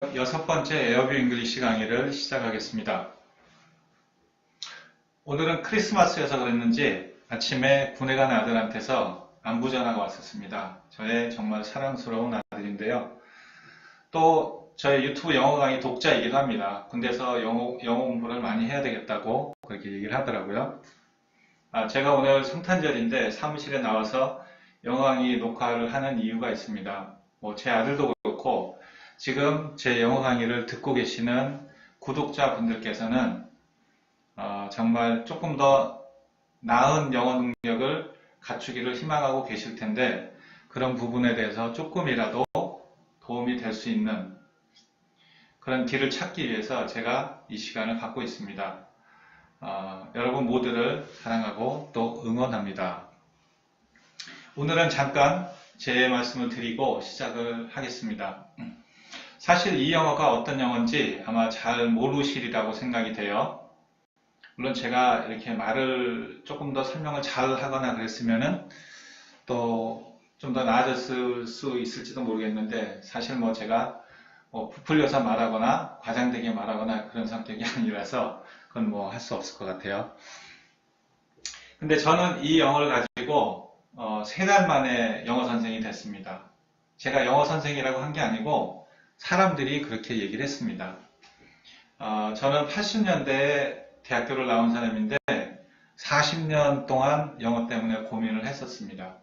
여섯 번째 에어뷰 잉글리시 강의를 시작하겠습니다. 오늘은 크리스마스여서 그랬는지 아침에 군에 간 아들한테서 안부 전화가 왔었습니다. 저의 정말 사랑스러운 아들인데요. 또 저의 유튜브 영어 강의 독자이기도 합니다. 군대에서 영어 공부를 많이 해야 되겠다고 그렇게 얘기를 하더라고요. 제가 오늘 성탄절인데 사무실에 나와서 영어 강의 녹화를 하는 이유가 있습니다. 제 아들도 그렇고 지금 제 영어 강의를 듣고 계시는 구독자분들께서는 정말 조금 더 나은 영어 능력을 갖추기를 희망하고 계실 텐데 그런 부분에 대해서 조금이라도 도움이 될 수 있는 그런 길을 찾기 위해서 제가 이 시간을 갖고 있습니다. 여러분 모두를 사랑하고 또 응원합니다. 오늘은 잠깐 제 말씀을 드리고 시작을 하겠습니다. 사실 이 영어가 어떤 영어인지 아마 잘 모르시리라고 생각이 돼요. 물론 제가 이렇게 말을 조금 더 설명을 잘 하거나 그랬으면은 또 좀 더 나아졌을 수 있을지도 모르겠는데 사실 제가 부풀려서 말하거나 과장되게 말하거나 그런 성격이 아니라서 그건 할 수 없을 것 같아요. 근데 저는 이 영어를 가지고 3달 만에 영어 선생이 됐습니다. 제가 영어 선생이라고 한 게 아니고 사람들이 그렇게 얘기를 했습니다. 저는 80년대에 대학교를 나온 사람인데 40년 동안 영어 때문에 고민을 했었습니다.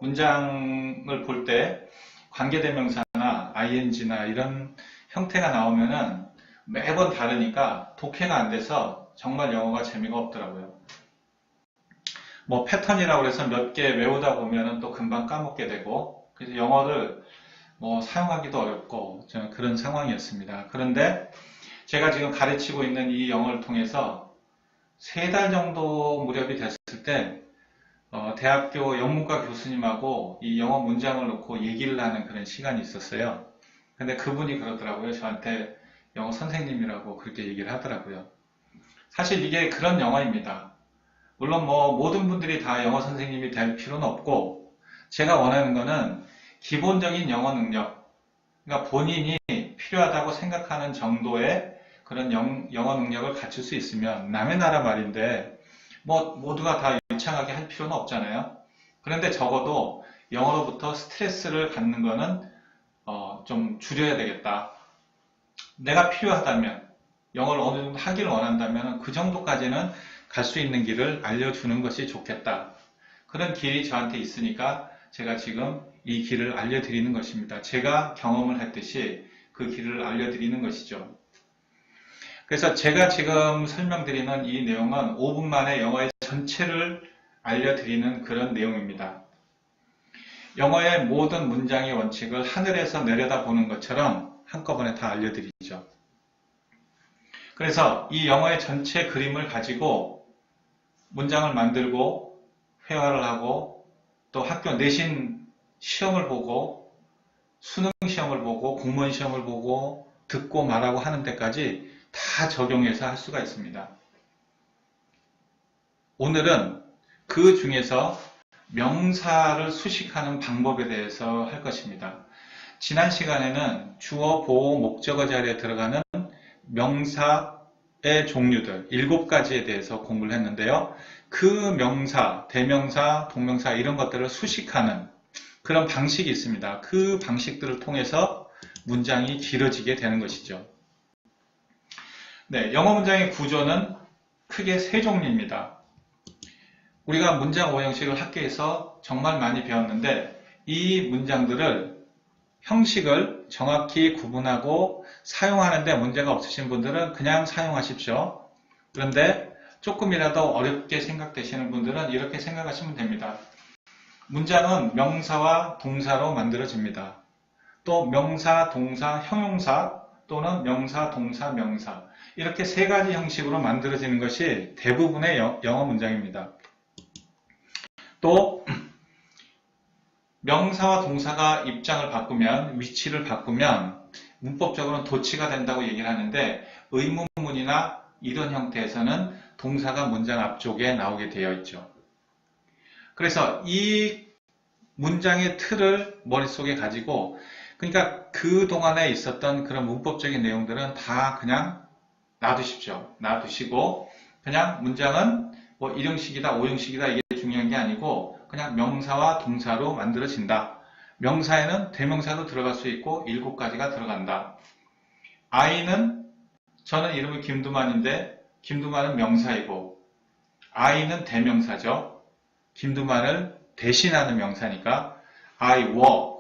문장을 볼 때 관계대명사나 ing나 이런 형태가 나오면은 매번 다르니까 독해가 안 돼서 정말 영어가 재미가 없더라고요. 패턴이라고 해서 몇 개 외우다 보면은 또 금방 까먹게 되고 그래서 영어를 사용하기도 어렵고 저는 그런 상황이었습니다. 그런데 제가 지금 가르치고 있는 이 영어를 통해서 3달 정도 무렵이 됐을 때 대학교 영문과 교수님하고 이 영어 문장을 놓고 얘기를 하는 그런 시간이 있었어요. 근데 그분이 그러더라고요. 저한테 영어 선생님이라고 그렇게 얘기를 하더라고요. 사실 이게 그런 영어입니다. 물론 모든 분들이 다 영어 선생님이 될 필요는 없고 제가 원하는 거는 기본적인 영어 능력, 그러니까 본인이 필요하다고 생각하는 정도의 그런 영어 능력을 갖출 수 있으면 남의 나라 말인데 모두가 다 유창하게 할 필요는 없잖아요. 그런데 적어도 영어로부터 스트레스를 갖는 거는 좀 줄여야 되겠다. 내가 필요하다면 영어를 어느 정도 하기를 원한다면 그 정도까지는 갈 수 있는 길을 알려주는 것이 좋겠다. 그런 길이 저한테 있으니까 제가 지금 이 길을 알려드리는 것입니다. 제가 경험을 했듯이 그 길을 알려드리는 것이죠. 그래서 제가 지금 설명드리는 이 내용은 5분 만에 영어의 전체를 알려드리는 그런 내용입니다. 영어의 모든 문장의 원칙을 하늘에서 내려다보는 것처럼 한꺼번에 다 알려드리죠. 그래서 이 영어의 전체 그림을 가지고 문장을 만들고 회화를 하고 또 학교 내신 시험을 보고 수능 시험을 보고 공무원 시험을 보고 듣고 말하고 하는 데까지 다 적용해서 할 수가 있습니다. 오늘은 그 중에서 명사를 수식하는 방법에 대해서 할 것입니다. 지난 시간에는 주어, 보어, 목적어 자리에 들어가는 명사의 종류들 7가지에 대해서 공부를 했는데요. 그 명사, 대명사, 동명사 이런 것들을 수식하는 그런 방식이 있습니다. 그 방식들을 통해서 문장이 길어지게 되는 것이죠. 네, 영어 문장의 구조는 크게 3종류입니다. 우리가 문장 오형식을 학교에서 정말 많이 배웠는데 이 문장들을 형식을 정확히 구분하고 사용하는데 문제가 없으신 분들은 그냥 사용하십시오. 그런데 조금이라도 어렵게 생각되시는 분들은 이렇게 생각하시면 됩니다. 문장은 명사와 동사로 만들어집니다. 또 명사, 동사, 형용사 또는 명사, 동사, 명사 이렇게 3가지 형식으로 만들어지는 것이 대부분의 영어 문장입니다. 또 명사와 동사가 입장을 바꾸면 위치를 바꾸면 문법적으로는 도치가 된다고 얘기를 하는데 의문문이나 이런 형태에서는 동사가 문장 앞쪽에 나오게 되어 있죠. 그래서 이 문장의 틀을 머릿속에 가지고 그러니까 그 동안에 있었던 그런 문법적인 내용들은 다 그냥 놔두십시오. 놔두시고 그냥 문장은 뭐 1형식이다, 5형식이다 이게 중요한 게 아니고 그냥 명사와 동사로 만들어진다. 명사에는 대명사도 들어갈 수 있고 7가지가 들어간다. 아이는 저는 이름이 김두만인데 김두만은 명사이고 아이는 대명사죠. 김두만을 대신하는 명사니까 I walk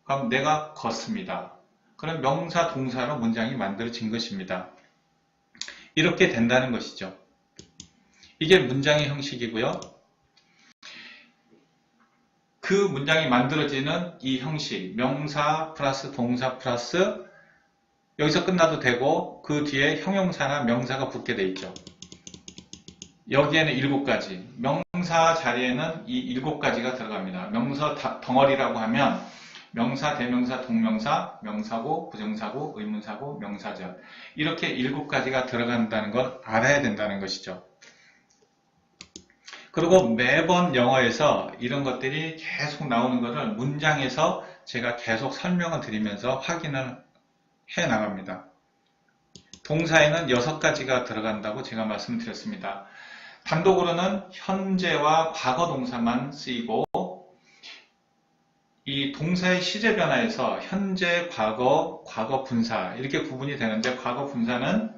그럼 내가 걷습니다. 그럼 명사 동사로 문장이 만들어진 것입니다. 이렇게 된다는 것이죠. 이게 문장의 형식이고요. 그 문장이 만들어지는 이 형식, 명사 플러스 동사 플러스 여기서 끝나도 되고 그 뒤에 형용사나 명사가 붙게 돼 있죠. 여기에는 7가지, 명사 자리에는 이 7가지가 들어갑니다. 명사 덩어리라고 하면 명사, 대명사, 동명사, 명사고, 부정사고, 의문사고, 명사절 이렇게 7가지가 들어간다는 걸 알아야 된다는 것이죠. 그리고 매번 영어에서 이런 것들이 계속 나오는 것을 문장에서 제가 계속 설명을 드리면서 확인을 해 나갑니다. 동사에는 6가지가 들어간다고 제가 말씀드렸습니다. 단독으로는 현재와 과거 동사만 쓰이고 이 동사의 시제 변화에서 현재, 과거, 과거 분사 이렇게 구분이 되는데 과거 분사는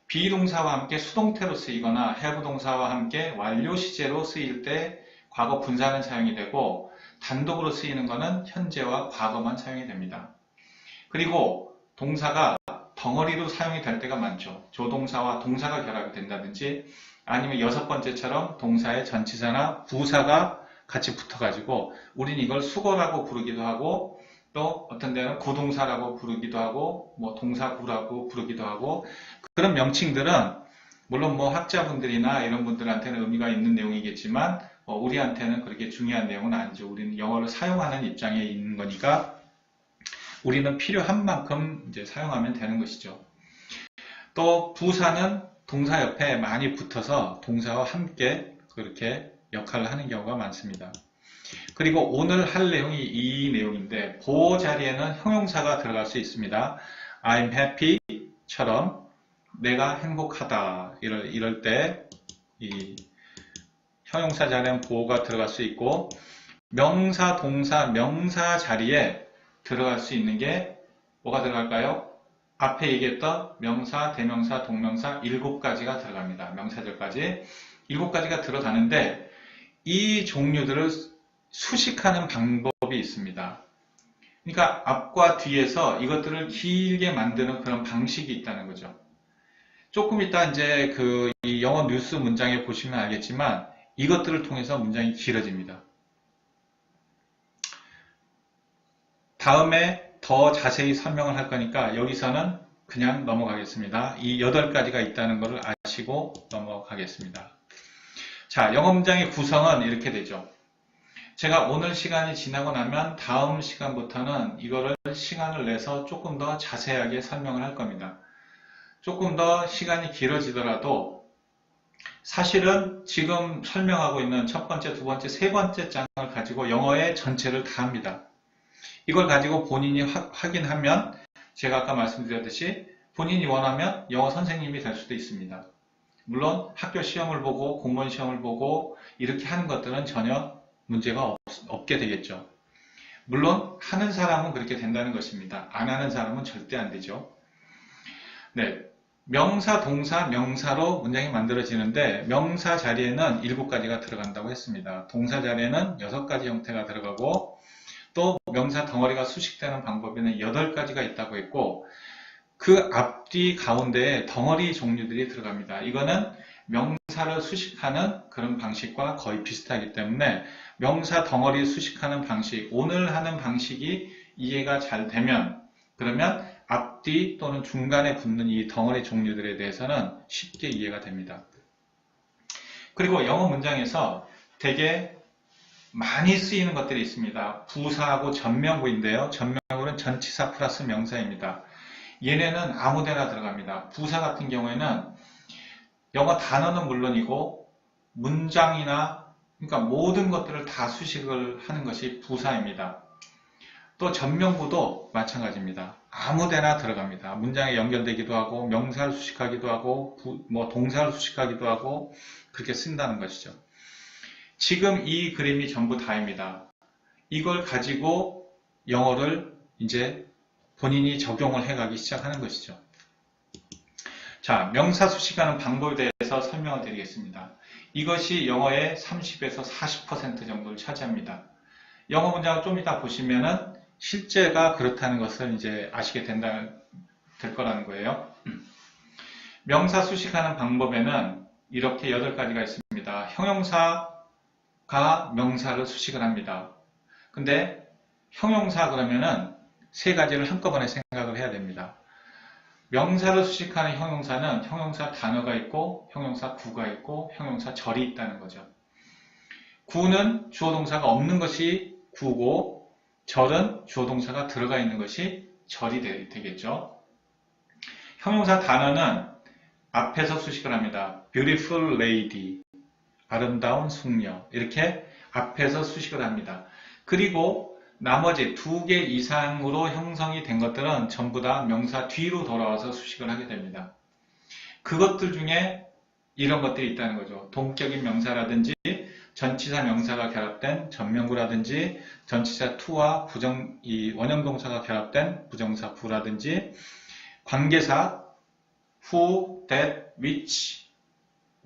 비동사와 함께 수동태로 쓰이거나 have 동사와 함께 완료 시제로 쓰일 때 과거 분사는 사용이 되고 단독으로 쓰이는 것은 현재와 과거만 사용이 됩니다. 그리고 동사가 덩어리로 사용이 될 때가 많죠. 조동사와 동사가 결합이 된다든지 아니면 6번째처럼 동사의 전치사나 부사가 같이 붙어가지고 우린 이걸 수거라고 부르기도 하고 또 어떤 데는 구동사라고 부르기도 하고 뭐 동사구라고 부르기도 하고 그런 명칭들은 물론 뭐 학자분들이나 이런 분들한테는 의미가 있는 내용이겠지만 우리한테는 그렇게 중요한 내용은 아니죠. 우리는 영어를 사용하는 입장에 있는 거니까 우리는 필요한 만큼 이제 사용하면 되는 것이죠. 또 부사는 동사 옆에 많이 붙어서 동사와 함께 그렇게 역할을 하는 경우가 많습니다. 그리고 오늘 할 내용이 이 내용인데 보호 자리에는 형용사가 들어갈 수 있습니다. I'm happy처럼 내가 행복하다 이럴 때 이 형용사 자리에는 보호가 들어갈 수 있고 명사, 동사, 명사 자리에 들어갈 수 있는 게 뭐가 들어갈까요? 앞에 얘기했던 명사, 대명사, 동명사 7가지가 들어갑니다. 명사절까지 7가지가 들어가는데 이 종류들을 수식하는 방법이 있습니다. 그러니까 앞과 뒤에서 이것들을 길게 만드는 그런 방식이 있다는 거죠. 조금 이따 이제 이 영어 뉴스 문장에 보시면 알겠지만 이것들을 통해서 문장이 길어집니다. 다음에 더 자세히 설명을 할 거니까 여기서는 그냥 넘어가겠습니다. 이 8가지가 있다는 것을 아시고 넘어가겠습니다. 자, 영어 문장의 구성은 이렇게 되죠. 제가 오늘 시간이 지나고 나면 다음 시간부터는 이거를 시간을 내서 조금 더 자세하게 설명을 할 겁니다. 조금 더 시간이 길어지더라도 사실은 지금 설명하고 있는 첫 번째, 두 번째, 세 번째 장을 가지고 영어의 전체를 다 합니다. 이걸 가지고 본인이 확인하면 제가 아까 말씀드렸듯이 본인이 원하면 영어 선생님이 될 수도 있습니다. 물론 학교 시험을 보고 공무원 시험을 보고 이렇게 하는 것들은 전혀 문제가 없게 되겠죠. 물론 하는 사람은 그렇게 된다는 것입니다. 안 하는 사람은 절대 안 되죠. 네, 명사, 동사, 명사로 문장이 만들어지는데 명사 자리에는 7가지가 들어간다고 했습니다. 동사 자리에는 6가지 형태가 들어가고 또 명사 덩어리가 수식되는 방법에는 8가지가 있다고 했고 그 앞뒤 가운데에 덩어리 종류들이 들어갑니다. 이거는 명사를 수식하는 그런 방식과 거의 비슷하기 때문에 명사 덩어리 수식하는 방식, 오늘 하는 방식이 이해가 잘 되면 그러면 앞뒤 또는 중간에 붙는 이 덩어리 종류들에 대해서는 쉽게 이해가 됩니다. 그리고 영어 문장에서 되게 많이 쓰이는 것들이 있습니다. 부사하고 전명구인데요. 전명구는 전치사 플러스 명사입니다. 얘네는 아무데나 들어갑니다. 부사 같은 경우에는 영어 단어는 물론이고 문장이나 그러니까 모든 것들을 다 수식을 하는 것이 부사입니다. 또 전명구도 마찬가지입니다. 아무데나 들어갑니다. 문장에 연결되기도 하고 명사를 수식하기도 하고 동사를 수식하기도 하고 그렇게 쓴다는 것이죠. 지금 이 그림이 전부 다입니다. 이걸 가지고 영어를 이제 본인이 적용을 해가기 시작하는 것이죠. 자, 명사 수식하는 방법에 대해서 설명을 드리겠습니다. 이것이 영어의 30에서 40% 정도를 차지합니다. 영어 문장을 좀 이따 보시면은 실제가 그렇다는 것을 이제 아시게 될 거라는 거예요. 명사 수식하는 방법에는 이렇게 8가지가 있습니다. 형용사가 명사를 수식을 합니다. 근데 형용사 그러면은 3가지를 한꺼번에 생각을 해야 됩니다. 명사를 수식하는 형용사는 형용사 단어가 있고 형용사 구가 있고 형용사 절이 있다는 거죠. 구는 주어 동사가 없는 것이 구고 절은 주어 동사가 들어가 있는 것이 절이 되겠죠. 형용사 단어는 앞에서 수식을 합니다. beautiful lady, 아름다운 숙녀 이렇게 앞에서 수식을 합니다. 그리고 나머지 2개 이상으로 형성이 된 것들은 전부 다 명사 뒤로 돌아와서 수식을 하게 됩니다. 그것들 중에 이런 것들이 있다는 거죠. 동격인 명사라든지 전치사 명사가 결합된 전명구라든지 전치사 to와 원형 동사가 결합된 부정사 부라든지 관계사 who, that, which,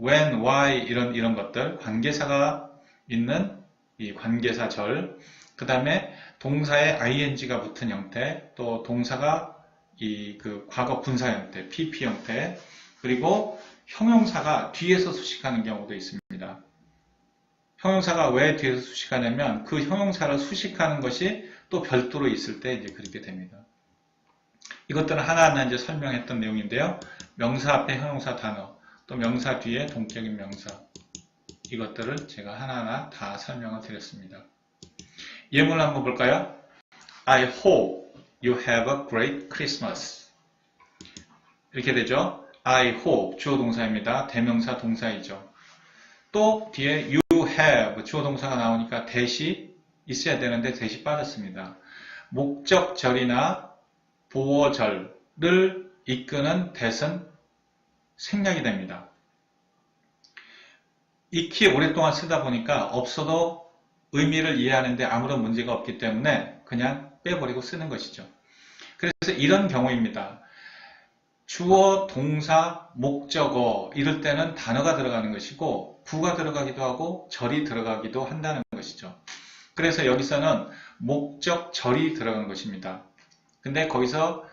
when, why 이런 것들 관계사가 있는 이 관계사절 그 다음에 동사에 ing가 붙은 형태 또 동사가 과거 분사 형태 pp 형태 그리고 형용사가 뒤에서 수식하는 경우도 있습니다. 형용사가 왜 뒤에서 수식하냐면 그 형용사를 수식하는 것이 또 별도로 있을 때 이제 그렇게 됩니다. 이것들은 하나하나 이제 설명했던 내용인데요. 명사 앞에 형용사 단어, 또 명사 뒤에 동격인 명사 이것들을 제가 하나하나 다 설명을 드렸습니다. 예문을 한번 볼까요? I hope you have a great Christmas. 이렇게 되죠. I hope 주어 동사입니다. 대명사 동사이죠. 또 뒤에 you have 주어 동사가 나오니까 that이 있어야 되는데 that이 빠졌습니다. 목적절이나 보어절을 이끄는 that은 생략이 됩니다. 익히 오랫동안 쓰다 보니까 없어도 의미를 이해하는데 아무런 문제가 없기 때문에 그냥 빼버리고 쓰는 것이죠. 그래서 이런 경우입니다. 주어, 동사, 목적어 이럴 때는 단어가 들어가는 것이고 구가 들어가기도 하고 절이 들어가기도 한다는 것이죠. 그래서 여기서는 목적절이 들어간 것입니다. 근데 거기서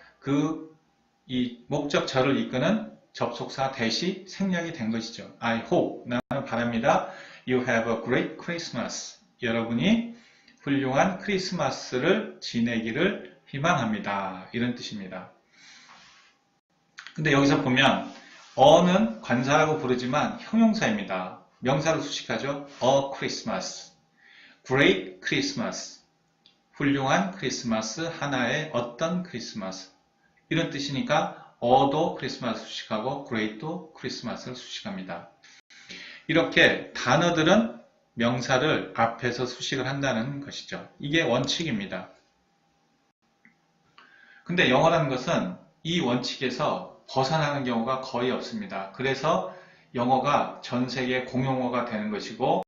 이 목적절을 이끄는 접속사 that이 생략이 된 것이죠. I hope 나는 바랍니다. You have a great Christmas. 여러분이 훌륭한 크리스마스를 지내기를 희망합니다. 이런 뜻입니다. 근데 여기서 보면 어는 관사라고 부르지만 형용사입니다. 명사를 수식하죠. A Christmas, Great Christmas, 훌륭한 크리스마스, 하나의 어떤 크리스마스 이런 뜻이니까 어도 크리스마스 수식하고 Great도 크리스마스를 수식합니다. 이렇게 단어들은 명사를 앞에서 수식을 한다는 것이죠. 이게 원칙입니다. 근데 영어라는 것은 이 원칙에서 벗어나는 경우가 거의 없습니다. 그래서 영어가 전 세계 공용어가 되는 것이고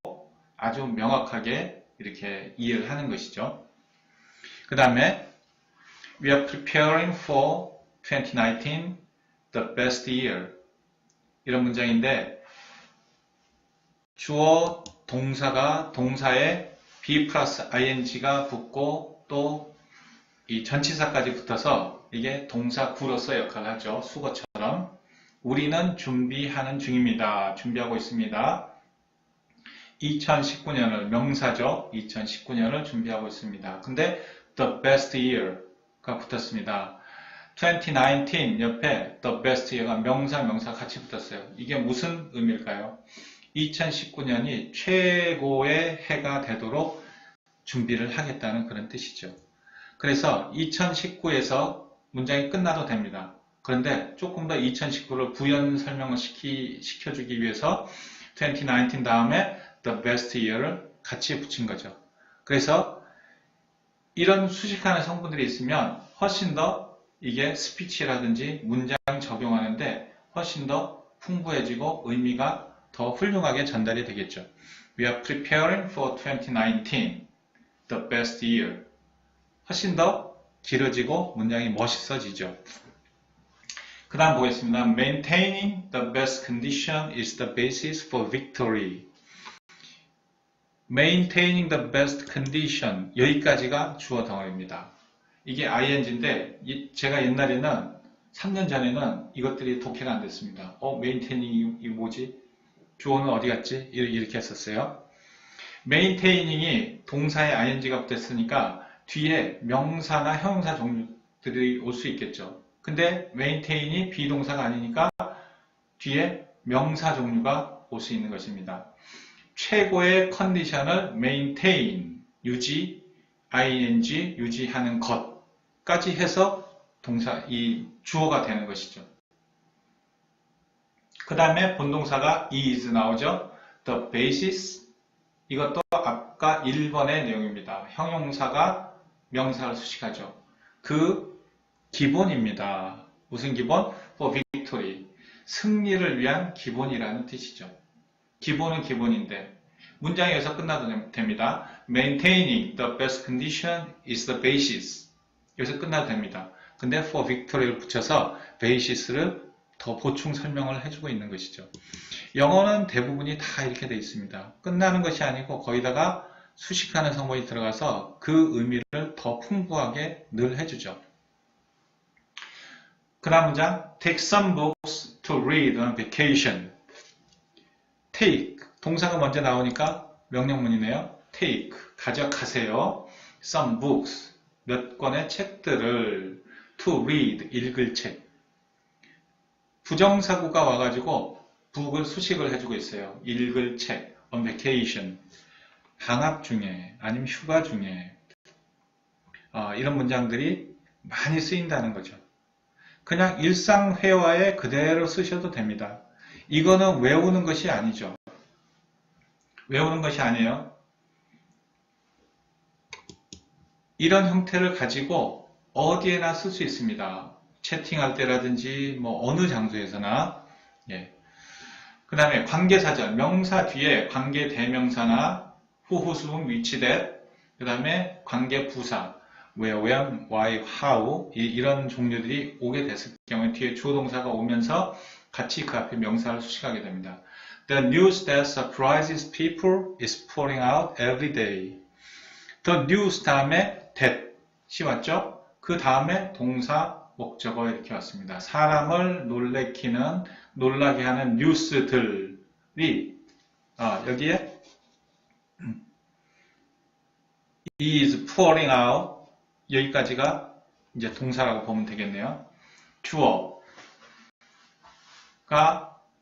아주 명확하게 이렇게 이해를 하는 것이죠. 그 다음에 We are preparing for 2019, the best year. 이런 문장인데 주어 동사가 동사에 be 플러스 ing가 붙고 또 이 전치사까지 붙어서 이게 동사 구로서 역할을 하죠. 수거처럼. 우리는 준비하는 중입니다. 준비하고 있습니다. 2019년을 명사죠. 2019년을 준비하고 있습니다. 근데 the best year가 붙었습니다. 2019 옆에 the best year가 명사 같이 붙었어요. 이게 무슨 의미일까요? 2019년이 최고의 해가 되도록 준비를 하겠다는 그런 뜻이죠. 그래서 2019에서 문장이 끝나도 됩니다. 그런데 조금 더 2019를 부연 설명을 시켜주기 위해서 2019 다음에 the best year를 같이 붙인 거죠. 그래서 이런 수식하는 성분들이 있으면 훨씬 더 이게 스피치라든지 문장 적용하는데 훨씬 더 풍부해지고 의미가 더 훌륭하게 전달이 되겠죠. We are preparing for 2019, the best year. 훨씬 더 길어지고 문장이 멋있어지죠. 그 다음 보겠습니다. Maintaining the best condition is the basis for victory. Maintaining the best condition. 여기까지가 주어 덩어리입니다. 이게 ing인데 제가 옛날에는 3년 전에는 이것들이 독해가 안 됐습니다. maintaining 이거 뭐지? 주어는 어디 갔지? 이렇게 했었어요. maintaining 동사에 ing가 붙었으니까 뒤에 명사나 형용사 종류들이 올 수 있겠죠. 근데 maintain이 비동사가 아니니까 뒤에 명사 종류가 올 수 있는 것입니다. 최고의 컨디션을 maintain, 유지, ing, 유지하는 것까지 해서 동사, 이 주어가 되는 것이죠. 그 다음에 본동사가 is 나오죠. The basis, 이것도 아까 1번의 내용입니다. 형용사가 명사를 수식하죠. 그 기본입니다. 무슨 기본? For victory. 승리를 위한 기본이라는 뜻이죠. 기본은 기본인데 문장이 여기서 끝나도 됩니다. Maintaining the best condition is the basis. 여기서 끝나도 됩니다. 근데 for victory를 붙여서 basis를 더 보충 설명을 해주고 있는 것이죠. 영어는 대부분이 다 이렇게 되어 있습니다. 끝나는 것이 아니고 거기다가 수식하는 성분이 들어가서 그 의미를 더 풍부하게 늘 해주죠. 그 다음 문장 Take some books to read on vacation. Take, 동사가 먼저 나오니까 명령문이네요. Take, 가져가세요. Some books, 몇 권의 책들을 to read, 읽을 책. 부정사구가 와가지고 book을 수식을 해주고 있어요. 읽을 책, on vacation. 방학 중에, 아니면 휴가 중에. 이런 문장들이 많이 쓰인다는 거죠. 그냥 일상 회화에 그대로 쓰셔도 됩니다. 이거는 외우는 것이 아니죠. 외우는 것이 아니에요. 이런 형태를 가지고 어디에나 쓸 수 있습니다. 채팅할 때라든지 뭐 어느 장소에서나. 예. 그 다음에 관계사절, 명사 뒤에 관계 대명사나 후후수분 위치대, 그 다음에 관계 부사, where, when, why, how 이런 종류들이 오게 됐을 경우에 뒤에 주어 동사가 오면서 같이 그 앞에 명사를 수식하게 됩니다. The news that surprises people is pouring out every day. The news 다음에 that이 왔죠? 그 다음에 동사, 목적어 이렇게 왔습니다. 사람을 놀래키는, 놀라게 하는 뉴스들이 여기에 is pouring out 여기까지가 이제 동사라고 보면 되겠네요. 주어가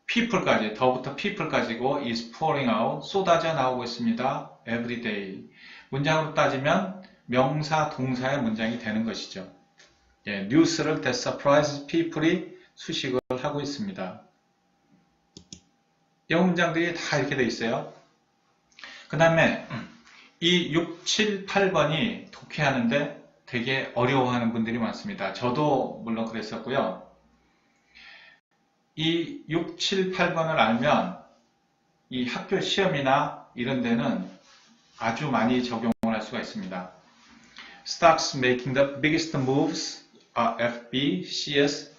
people까지, 더부터 people까지고 is pouring out, 쏟아져 나오고 있습니다. every day. 문장으로 따지면 명사, 동사의 문장이 되는 것이죠. 예, 뉴스를 that surprises people이 수식을 하고 있습니다. 영어 문장들이 다 이렇게 되어 있어요. 그 다음에 이 6, 7, 8번이 독해하는데 되게 어려워하는 분들이 많습니다. 저도 물론 그랬었고요. 이 6, 7, 8번을 알면 이 학교 시험이나 이런 데는 아주 많이 적용을 할 수가 있습니다. Stocks making the biggest moves are FB, CS,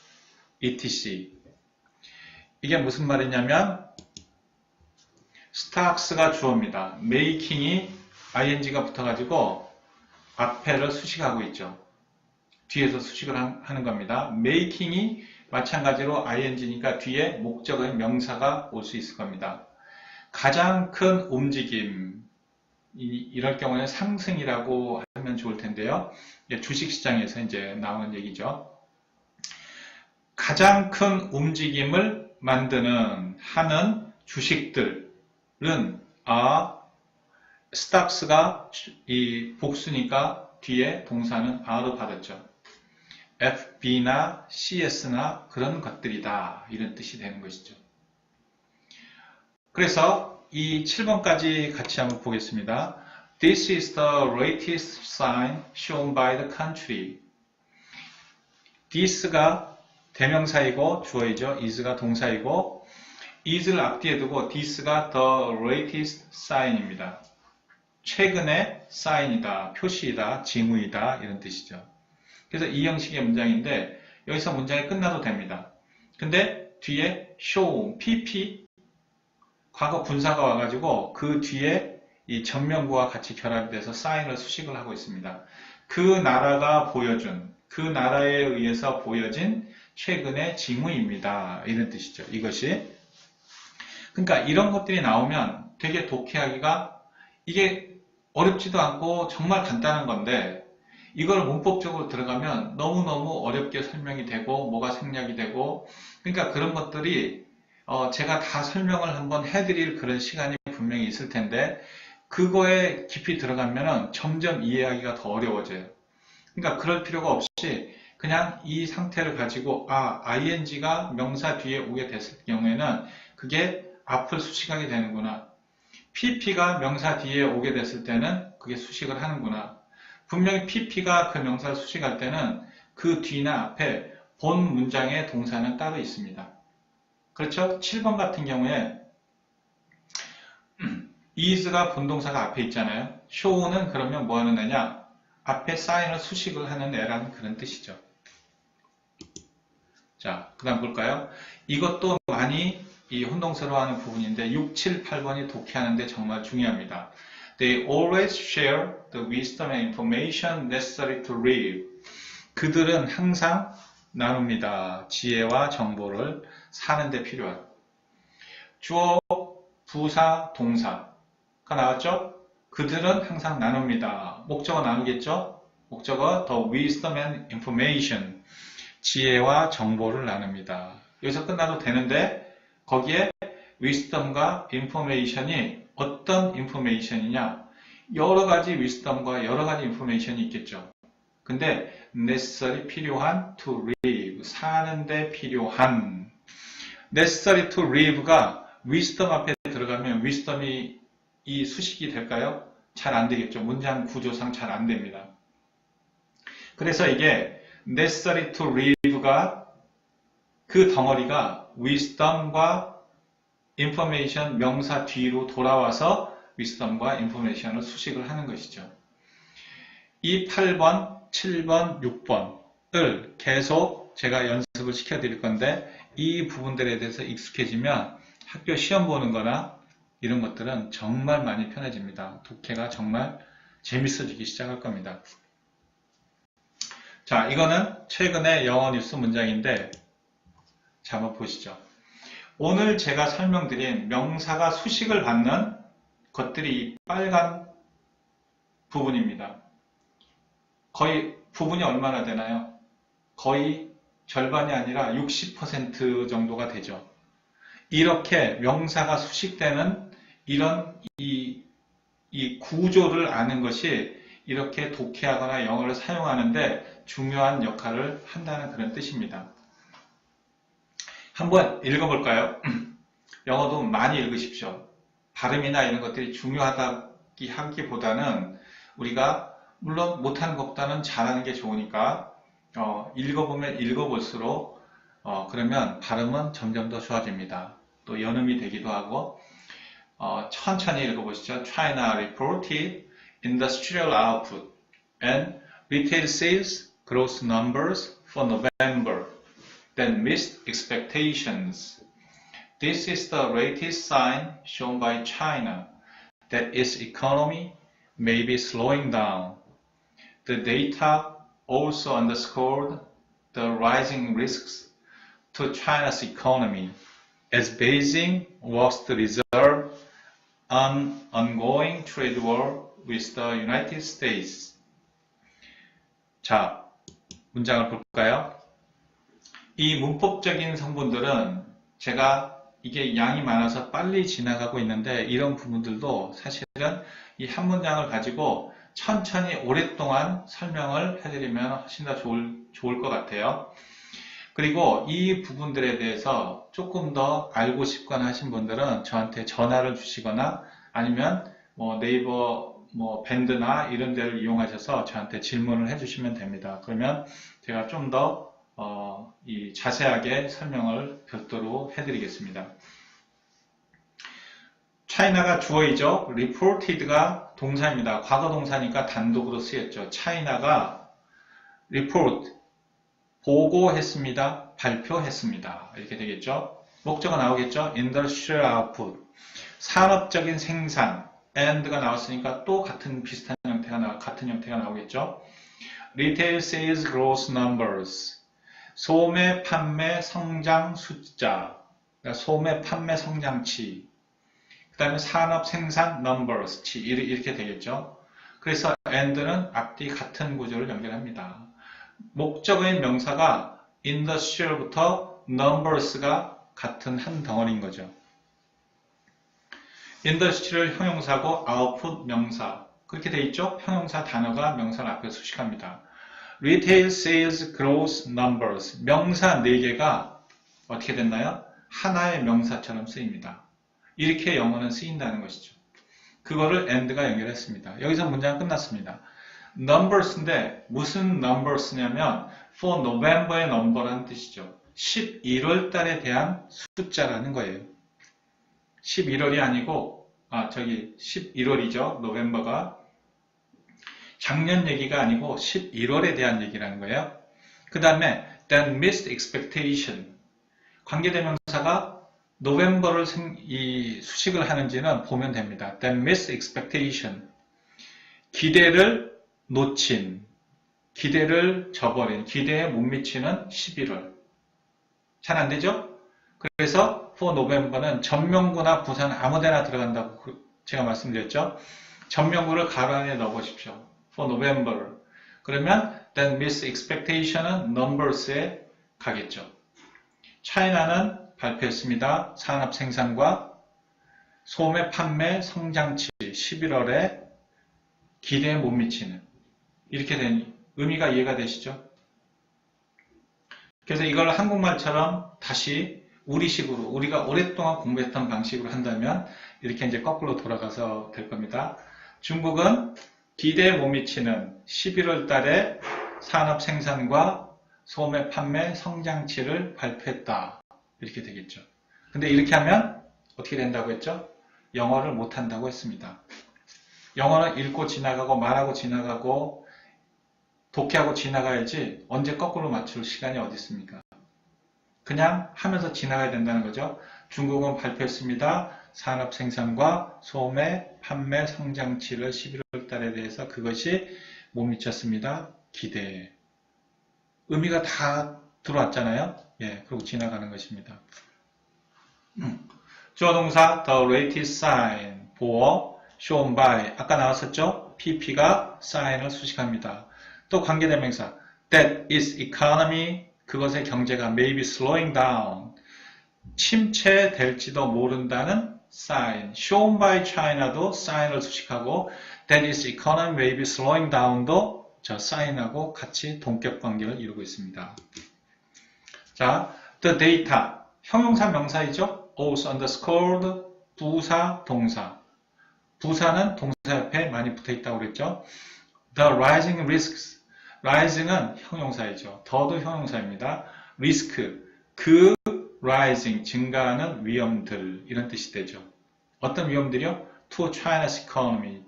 etc. 이게 무슨 말이냐면 stocks가 주어입니다. making이 ing가 붙어가지고 앞에를 수식하고 있죠. 뒤에서 수식을 하는 겁니다. making이 마찬가지로 ing니까 뒤에 목적의 명사가 올 수 있을 겁니다. 가장 큰 움직임, 이럴 경우에는 상승이라고 하면 좋을 텐데요. 주식시장에서 이제 나오는 얘기죠. 가장 큰 움직임을 만드는, 하는 주식들은 stocks가 이 복수니까 뒤에 동사는 are로 받았죠. FB나 CS나 그런 것들이다. 이런 뜻이 되는 것이죠. 그래서 이 7번까지 같이 한번 보겠습니다. This is the latest sign shown by the country. this가 대명사이고 주어이죠. is가 동사이고 is를 앞뒤에 두고 this가 the latest sign입니다. 최근의 sign이다, 표시이다, 징후이다 이런 뜻이죠. 그래서 이 형식의 문장인데 여기서 문장이 끝나도 됩니다. 근데 뒤에 show, pp 과거 분사가 와가지고 그 뒤에 이 전면구와 같이 결합이 돼서 sign을 수식을 하고 있습니다. 그 나라가 보여준, 그 나라에 의해서 보여진 최근의 징후입니다. 이런 뜻이죠. 이것이. 그러니까 이런 것들이 나오면 되게 독해하기가 이게 어렵지도 않고 정말 간단한 건데 이걸 문법적으로 들어가면 너무너무 어렵게 설명이 되고 뭐가 생략이 되고 그러니까 그런 것들이 제가 다 설명을 한번 해드릴 그런 시간이 분명히 있을 텐데 그거에 깊이 들어가면 점점 이해하기가 더 어려워져요. 그러니까 그럴 필요가 없이 그냥 이 상태를 가지고 ing가 명사 뒤에 오게 됐을 경우에는 그게 앞을 수식하게 되는구나. pp가 명사 뒤에 오게 됐을 때는 그게 수식을 하는구나. 분명히 pp가 그 명사를 수식할 때는 그 뒤나 앞에 본 문장의 동사는 따로 있습니다. 그렇죠? 7번 같은 경우에 is가 본동사가 앞에 있잖아요. show는 그러면 뭐 하는 애냐? 앞에 sign을 수식을 하는 애라는 그런 뜻이죠. 자, 그 다음 볼까요? 이것도 많이 이 혼동스러워하는 부분인데 6, 7, 8번이 독해하는데 정말 중요합니다. They always share the wisdom and information necessary to live. 그들은 항상 나눕니다. 지혜와 정보를 사는 데 필요한. 주어, 부사, 동사가 나왔죠? 그들은 항상 나눕니다. 목적어 나누겠죠? 목적어 the wisdom and information. 지혜와 정보를 나눕니다. 여기서 끝나도 되는데 거기에 wisdom과 information이 어떤 information이냐? 여러 가지 wisdom과 여러 가지 information이 있겠죠. 근데 necessary 필요한 to live 사는데 필요한 necessary to live가 wisdom 앞에 들어가면 wisdom이 이 수식이 될까요? 잘 안 되겠죠. 문장 구조상 잘 안 됩니다. 그래서 이게 necessary to live가 그 덩어리가 wisdom과 information 명사 뒤로 돌아와서 wisdom과 information을 수식을 하는 것이죠. 이 8번, 7번, 6번을 계속 제가 연습을 시켜드릴 건데 이 부분들에 대해서 익숙해지면 학교 시험 보는 거나 이런 것들은 정말 많이 편해집니다. 독해가 정말 재밌어지기 시작할 겁니다. 자, 이거는 최근의 영어 뉴스 문장인데 자, 한번 보시죠. 오늘 제가 설명드린 명사가 수식을 받는 것들이 이 빨간 부분입니다. 거의 부분이 얼마나 되나요? 거의 절반이 아니라 60% 정도가 되죠. 이렇게 명사가 수식되는 이런 이 구조를 아는 것이 이렇게 독해하거나 영어를 사용하는데 중요한 역할을 한다는 그런 뜻입니다. 한번 읽어볼까요? 영어도 많이 읽으십시오. 발음이나 이런 것들이 중요하다기 하기보다는 우리가 물론 못하는 것보다는 잘하는 게 좋으니까 읽어보면 읽어볼수록 그러면 발음은 점점 더 좋아집니다. 또 연음이 되기도 하고 천천히 읽어보시죠. China reported industrial output and retail sales growth numbers for November that missed expectations. This is the latest sign shown by China that its economy may be slowing down. The data also underscored the rising risks to China's economy as Beijing works to resolve an ongoing trade war with the United States. 자, 문장을 볼까요? 이 문법적인 성분들은 제가 이게 양이 많아서 빨리 지나가고 있는데 이런 부분들도 사실은 이 한 문장을 가지고 천천히 오랫동안 설명을 해드리면 훨씬 더 좋을 것 같아요. 그리고 이 부분들에 대해서 조금 더 알고 싶거나 하신 분들은 저한테 전화를 주시거나 아니면 뭐 네이버 뭐 밴드나 이런 데를 이용하셔서 저한테 질문을 해주시면 됩니다. 그러면 제가 좀 더 자세하게 설명을 별도로 해드리겠습니다. 차이나가 주어이죠. reported가 동사입니다. 과거 동사니까 단독으로 쓰였죠. 차이나가 report, 보고했습니다. 발표했습니다. 이렇게 되겠죠. 목적어 나오겠죠. industrial output, 산업적인 생산. and가 나왔으니까 또 같은 형태가 나오겠죠. retail sales growth numbers, 소매 판매 성장 숫자, 그러니까 소매 판매 성장치. 그 다음에 산업 생산 numbers, 이렇게 되겠죠. 그래서 and는 앞뒤 같은 구조를 연결합니다. 목적어인 명사가 industrial부터 numbers가 같은 한 덩어리인 거죠. industrial 형용사고 output 명사. 그렇게 돼 있죠? 형용사 단어가 명사를 앞에 수식합니다. retail sales growth numbers. 명사 4개가 어떻게 됐나요? 하나의 명사처럼 쓰입니다. 이렇게 영어는 쓰인다는 것이죠. 그거를 and가 연결했습니다. 여기서 문장은 끝났습니다. numbers인데 무슨 numbers냐면 for November의 number라는 뜻이죠. 11월 달에 대한 숫자라는 거예요. 11월이 아니고 11월이죠. 노벰버가 작년 얘기가 아니고 11월에 대한 얘기라는 거예요. 그 다음에 that missed expectation, 관계대명사가 노벰버를 수식을 하는지는 보면 됩니다. that missed expectation, 기대를 놓친, 기대를 저버린, 기대에 못 미치는 11월. 잘 안 되죠? 그래서 for November는 전명구나 부산 아무데나 들어간다고 제가 말씀드렸죠. 전명구를 가로 안에 넣어보십시오. for November. 그러면 that miss expectation은 numbers에 가겠죠. 차이나는 발표했습니다. 산업 생산과 소매 판매 성장치 11월에 기대에 못 미치는, 이렇게 된 의미가 이해가 되시죠? 그래서 이걸 한국말처럼 다시 우리식으로, 우리가 오랫동안 공부했던 방식으로 한다면 이렇게 이제 거꾸로 돌아가서 될 겁니다. 중국은 기대에 못 미치는 11월 달에 산업 생산과 소매 판매 성장치를 발표했다. 이렇게 되겠죠. 근데 이렇게 하면 어떻게 된다고 했죠? 영어를 못한다고 했습니다. 영어는 읽고 지나가고 말하고 지나가고 독해하고 지나가야지 언제 거꾸로 맞출 시간이 어디 있습니까? 그냥 하면서 지나가야 된다는 거죠. 중국은 발표했습니다. 산업 생산과 소매 판매 성장치를 11월 달에 대해서 그것이 못 미쳤습니다. 기대. 의미가 다 들어왔잖아요. 예, 그리고 지나가는 것입니다. 주어 동사 the latest sign, 보어, shown by, 아까 나왔었죠? pp가 sign을 수식합니다. 또 관계대명사 that its economy, 그것의 경제가 may be slowing down, 침체될지도 모른다는 sign, shown by China도 sign을 수식하고 that its economy may be slowing down도 저 sign하고 같이 동격 관계를 이루고 있습니다. 자, the data, 형용사 명사이죠? also underscored, 부사, 동사. 부사는 동사 옆에 많이 붙어 있다고 그랬죠? The rising risks, rising은 형용사이죠. 더도 형용사입니다. risk, 그 rising, 증가하는 위험들, 이런 뜻이 되죠. 어떤 위험들이요? to China's economy,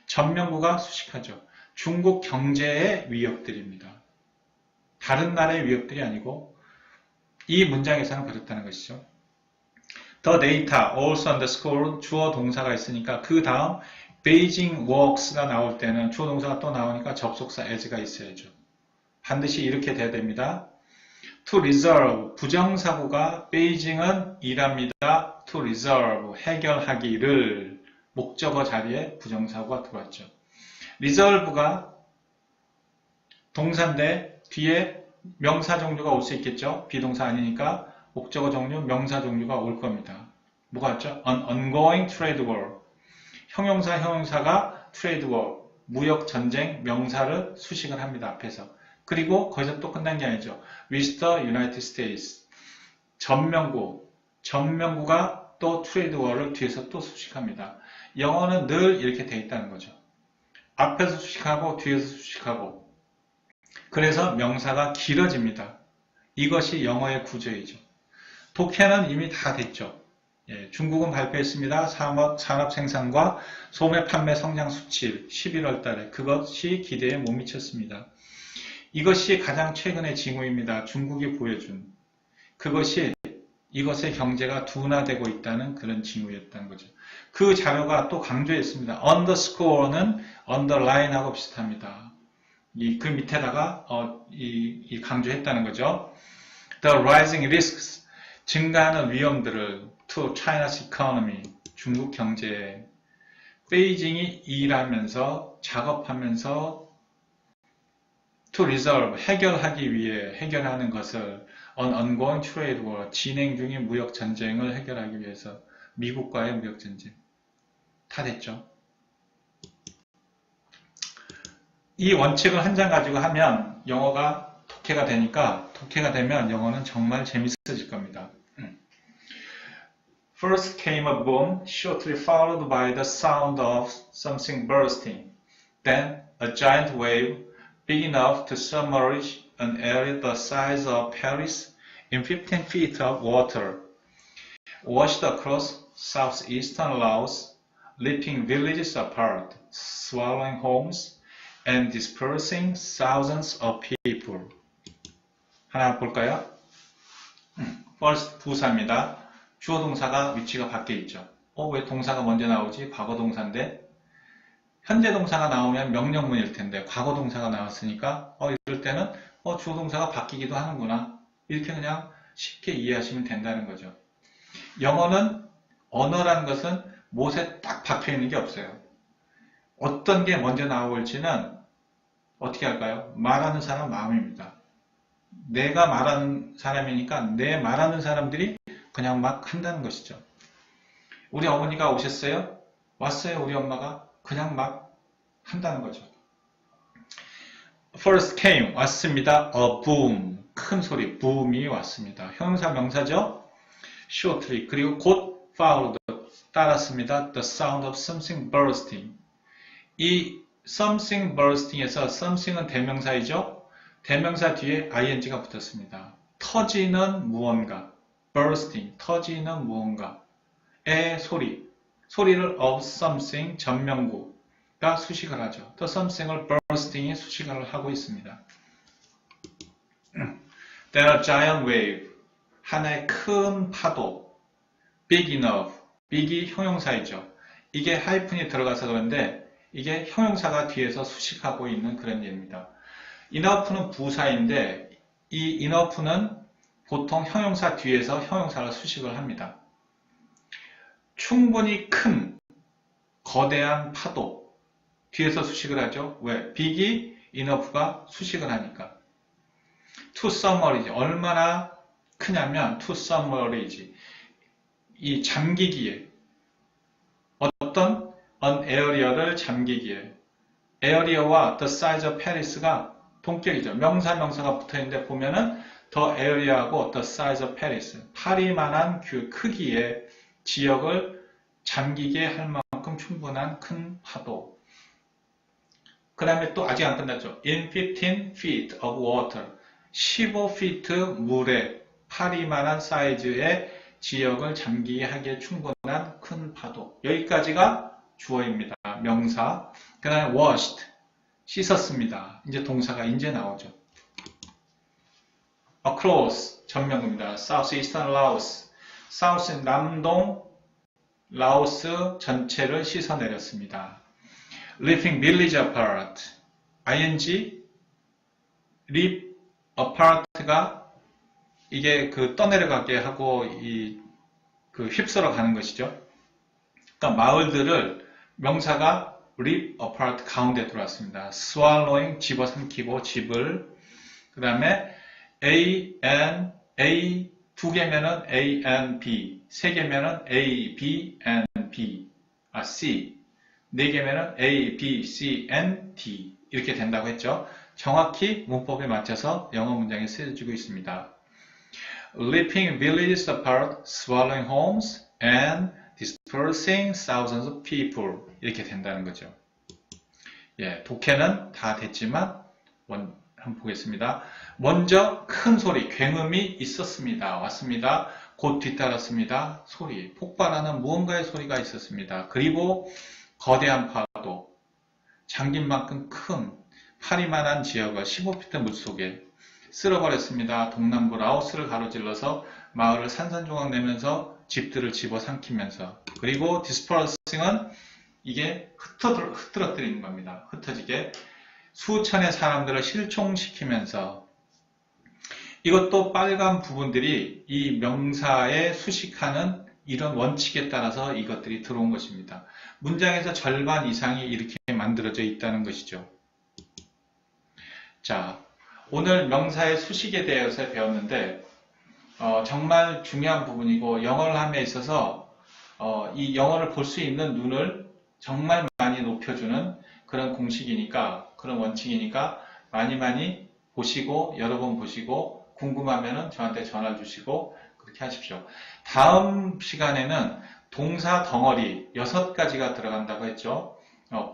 전명구가 수식하죠. 중국 경제의 위협들입니다. 다른 나라의 위협들이 아니고 이 문장에서는 그렇다는 것이죠. The data, also underscore, 주어 동사가 있으니까 그 다음 Beijing works가 나올 때는 주어 동사가 또 나오니까 접속사 as가 있어야죠. 반드시 이렇게 돼야 됩니다. To resolve, 부정사구가 베이징은 일합니다. To resolve, 해결하기를, 목적어 자리에 부정사구가 들어왔죠. resolve가 동사인데 뒤에 명사 종류가 올 수 있겠죠. 비동사 아니니까 목적어 종류, 명사 종류가 올 겁니다. 뭐가 있죠? An ongoing trade war. 형용사가 trade war, 무역 전쟁 명사를 수식을 합니다. 앞에서. 그리고 거기서 또 끝난 게 아니죠. with the United States. 전명구가 또 trade war를 뒤에서 또 수식합니다. 영어는 늘 이렇게 돼 있다는 거죠. 앞에서 수식하고 뒤에서 수식하고. 그래서 명사가 길어집니다. 이것이 영어의 구조이죠. 독해는 이미 다 됐죠. 예, 중국은 발표했습니다. 산업 생산과 소매 판매 성장 수치 11월 달에 그것이 기대에 못 미쳤습니다. 이것이 가장 최근의 징후입니다. 중국이 보여준 그것이 이것의 경제가 둔화되고 있다는 그런 징후였다는 거죠. 그 자료가 또 강조했습니다. underscore는 underline하고 비슷합니다. 그 밑에다가 강조했다는 거죠. The rising risks, 증가하는 위험들을 to China's economy, 중국 경제에 베이징이 일하면서 작업하면서 to resolve, 해결하기 위해 해결하는 것을 on ongoing trade war, 진행 중인 무역 전쟁을 해결하기 위해서 미국과의 무역 전쟁 다 됐죠. 이 원칙을 한 장 가지고 하면 영어가 독해가 되니까 독해가 되면 영어는 정말 재밌어질 겁니다. First came a boom, shortly followed by the sound of something bursting. Then a giant wave, big enough to submerge an area the size of Paris in 15 feet of water, washed across southeastern Laos, ripping villages apart, swallowing homes, and dispersing thousands of people. 하나 볼까요? First 부사입니다. 주어 동사가 위치가 바뀌어 있죠. 왜 동사가 먼저 나오지? 과거 동사인데 현재 동사가 나오면 명령문일 텐데 과거 동사가 나왔으니까 이럴 때는 주어 동사가 바뀌기도 하는구나. 이렇게 그냥 쉽게 이해하시면 된다는 거죠. 영어는 언어라는 것은 못에 딱 박혀 있는 게 없어요. 어떤 게 먼저 나올지는 어떻게 할까요? 말하는 사람 마음입니다. 내가 말하는 사람이니까 내 말하는 사람들이 그냥 막 한다는 것이죠. 우리 어머니가 오셨어요? 왔어요, 우리 엄마가? 그냥 막 한다는 거죠. First came, 왔습니다. A boom, 큰 소리, boom이 왔습니다. 형용사 명사죠? Shortly, 그리고 곧 followed, 따랐습니다. The sound of something bursting. 이 something bursting에서 something은 대명사이죠? 대명사 뒤에 ing가 붙었습니다. 터지는 무언가. bursting, 터지는 무언가의 소리, 소리를 of something, 전명구가 수식을 하죠. The something을 bursting이 수식을 하고 있습니다. Then a giant wave, 하나의 큰 파도, big enough, big이 형용사이죠. 이게 하이픈이 들어가서 그런데 이게 형용사가 뒤에서 수식하고 있는 그런 예입니다. enough는 부사인데 이 enough는 보통 형용사 뒤에서 형용사를 수식을 합니다. 충분히 큰 거대한 파도 뒤에서 수식을 하죠. 왜? big이 enough가 수식을 하니까. to submerge 얼마나 크냐면 to submerge 이 잠기기에 어떤 an area를 잠기기에 area와 the size of Paris가 동격이죠. 명사가 붙어있는데 보면은 the area하고 the size of Paris, 파리만한 그 크기의 지역을 잠기게 할 만큼 충분한 큰 파도. 그 다음에 또 아직 안 끝났죠. In 15 feet of water, 15feet 물에 파리만한 사이즈의 지역을 잠기게 하기에 충분한 큰 파도. 여기까지가 주어입니다. 명사. 그 다음에 washed, 씻었습니다. 이제 동사가 이제 나오죠. across, 전명구입니다. southeastern Laos, south 남동 라오스 전체를 씻어내렸습니다. ripping village apart, ing, rip apart가 이게 그 떠내려가게 하고 그 휩쓸어 가는 것이죠. 그러니까 마을들을 명사가 rip apart 가운데 들어왔습니다. swallowing, 집어삼키고 집을, 그 다음에 A 두 개면은 A, N, B, 세 개면은 A, B, N, B, C, 네 개면은 A, B, C, N, D 이렇게 된다고 했죠. 정확히 문법에 맞춰서 영어 문장이 쓰여지고 있습니다. Ripping villages apart, swallowing homes, and dispersing thousands of people 이렇게 된다는 거죠. 예, 독해는 다 됐지만 한번 보겠습니다. 먼저 큰 소리, 굉음이 있었습니다. 왔습니다. 곧 뒤따랐습니다. 소리, 폭발하는 무언가의 소리가 있었습니다. 그리고 거대한 파도, 잠긴 만큼 큰 파리만한 지역을 15피트 물속에 쓸어버렸습니다. 동남부 라오스를 가로질러서 마을을 산산조각 내면서 집들을 집어삼키면서, 그리고 디스퍼싱은 이게 흩어뜨리는 겁니다. 흩어지게 수천의 사람들을 실종시키면서, 이것도 빨간 부분들이 이 명사에 수식하는 이런 원칙에 따라서 이것들이 들어온 것입니다. 문장에서 절반 이상이 이렇게 만들어져 있다는 것이죠. 자, 오늘 명사의 수식에 대해서 배웠는데 정말 중요한 부분이고, 영어를 함에 있어서 이 영어를 볼 수 있는 눈을 정말 많이 높여주는 그런 공식이니까, 그런 원칙이니까 많이 보시고, 여러 번 보시고, 궁금하면 저한테 전화 주시고 그렇게 하십시오. 다음 시간에는 동사 덩어리 6가지가 들어간다고 했죠.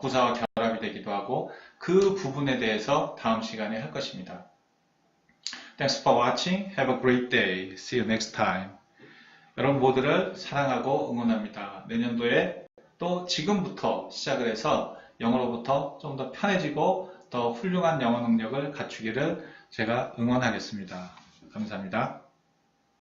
부사와 결합이 되기도 하고, 그 부분에 대해서 다음 시간에 할 것입니다. Thanks for watching. Have a great day. See you next time. 여러분 모두를 사랑하고 응원합니다. 내년도에 또 지금부터 시작을 해서 영어로부터 좀 더 편해지고 더 훌륭한 영어 능력을 갖추기를 제가 응원하겠습니다. 감사합니다.